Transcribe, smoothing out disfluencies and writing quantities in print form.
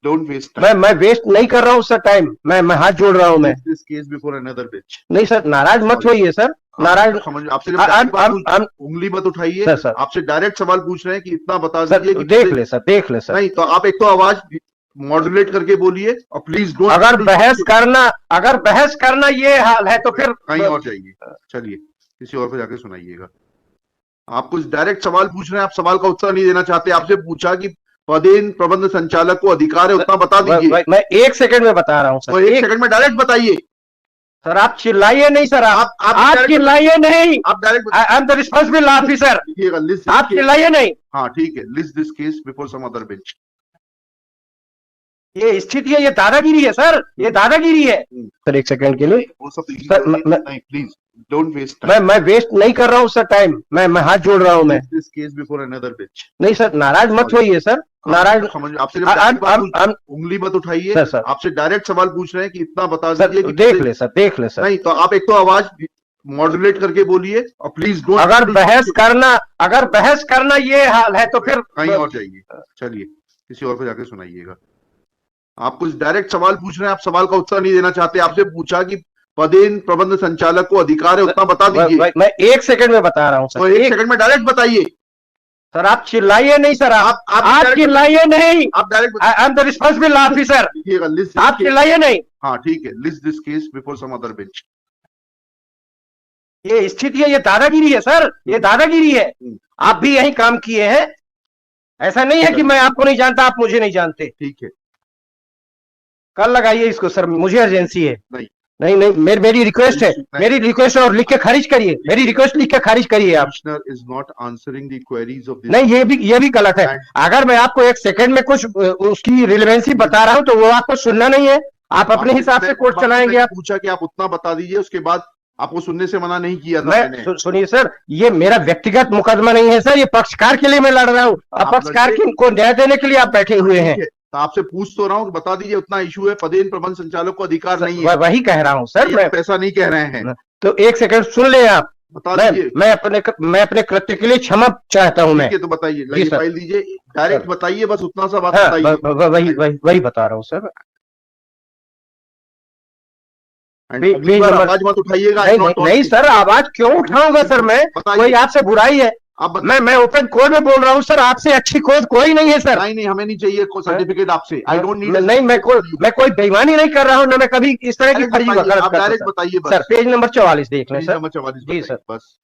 Don't waste time. मैं waste नहीं कर रहा हूँ सर टाइम, मैं हाथ जोड़ रहा हूँ मैं। This case before another bench. नहीं सर, नाराज मत होइए सर, नाराज। समझ आपसे जब direct बात पूछ- I'm- उंगली मत उठाइए सर, सर। आपसे डायरेक्ट सवाल पूछ रहे हैं कि इतना बता सर दीजिए कि देख ले सर, देख ले सर। नहीं तो आप एक तो आवाज मॉड्यूलेट करके बोलिए और प्लीज डोंट। अगर बहस करना ये हाल है तो फिर कहीं और जाइए, चलिए किसी और को जाके सुनाइएगा। आप कुछ डायरेक्ट सवाल पूछ रहे हैं, आप सवाल का उत्तर नहीं देना चाहते। आपसे पूछा कि पदेन प्रबंध संचालक को अधिकार है उतना बता दीजिए। मैं 1 सेकंड में बता रहा हूँ सर। तो 1 सेकंड में डायरेक्ट बताइए। सर आप चिल्लाइए नहीं सर, आप चिल्लाइए नहीं। आप direct I am the responsible officer. List आप चिल्लाइए नहीं। हाँ ठीक है, list this case before some other bench. ये स्थिति है, ये दादागिरी है सर, ये दादागिरी है। सर 1 सेकंड के लिए वो सब सर, नहीं प्लीज डोंट वेस्ट टाइम। मैं वेस्ट नहीं कर रहा हूँ सर टाइम, मैं हाथ जोड़ रहा हूँ मैं। This case before another bench. नहीं सर, नाराज मत होइए सर, नाराज। समझ आपसे जब direct बात पूछ- I'm- उंगली मत उठाइए सर, सर। आपसे डायरेक्ट सवाल पूछ रहे हैं कि इतना बता सर दीजिए कि देख ले सर, देख ले सर। नहीं तो आप एक तो आवाज मॉड्यूलेट करके बोलिए और प्लीज डोंट। अगर बहस करना ये हाल है तो फिर कहीं और जाइए, चलिए किसी और को जाके सुनाइएगा। आप कुछ डायरेक्ट सवाल पूछ रहे हैं, आप सवाल का उत्तर नहीं देना चाहते। आपसे पूछा कि पदेन प्रबंध संचालक को अधिकार है उतना बता दीजिए। मैं 1 सेकंड में बता रहा हूँ तो सर। 1 सेकंड में डायरेक्ट बताइए। सर आप चिल्लाइए नहीं सर, आप चिल्लाइए नहीं। आप direct I am the responsible officer. List आप चिल्लाइए नहीं। हाँ ठीक है, list this case before some other bench. ये स्थिति है, ये दादागिरी है सर, ये दादागिरी है। आप भी यही काम किए हैं, ऐसा नहीं है कि मैं आपको नहीं जानता, आप मुझे नहीं जानते। ठीक है, कल लगाइए इसको सर, मुझे अर्जेंसी है। नहीं नहीं मेरी रिक्वेस्ट है, मेरी रिक्वेस्ट और लिख के खारिज करिए, मेरी रिक्वेस्ट लिख के खारिज करिए आप। Commissioner is not answering the queries of this. नहीं ये भी गलत है। अगर मैं आपको 1 सेकंड में कुछ उसकी रिलेवेंसी बता रहा हूं तो वो आपको सुनना नहीं है, आप अपने हिसाब से कोर्ट चलाएंगे। आप पूछा कि आप उतना बता दीजिए, उसके बाद आपको सुनने से मना नहीं किया था मैंने। सुनिए सर, ये मेरा व्यक्तिगत मुकदमा नहीं है सर, ये पक्षकार के लिए मैं लड़ रहा हूँ। पक्षकार को न्याय देने के लिए आप बैठे हुए हैं। तो आपसे पूछ तो रहा हूँ कि बता दीजिए उतना इशू है, पदेन प्रबंध संचालक को अधिकार नहीं है। वही कह रहा हूँ सर, मैं पैसा नहीं कह रहे हैं। तो 1 सेकंड सुन ले आप, बता दीजिए। मैं अपने कृत्य के लिए क्षमा चाहता हूँ मैं। तो बताइए, फाइल दीजिए, डायरेक्ट बताइए, बस उतना सा बात बताइए। वही बता रहा हूँ सर। अगली बार आवाज मत उठाइएगा। नहीं सर, आवाज क्यों उठाऊंगा सर मैं? कोई आपसे बुराई है? मैं ओपन कोर्ट में बोल रहा हूँ सर, आपसे अच्छी खोज कोई नहीं है सर। नहीं हमें नहीं चाहिए सर्टिफिकेट आपसे। I don't need. नहीं मैं कोई बेईमानी नहीं कर रहा हूँ, ना मैं कभी इस तरह की फर्जी वकालत करता हूं। बताइए सर पेज नंबर 44 देख लें सर। नंबर 44 जी सर। बस।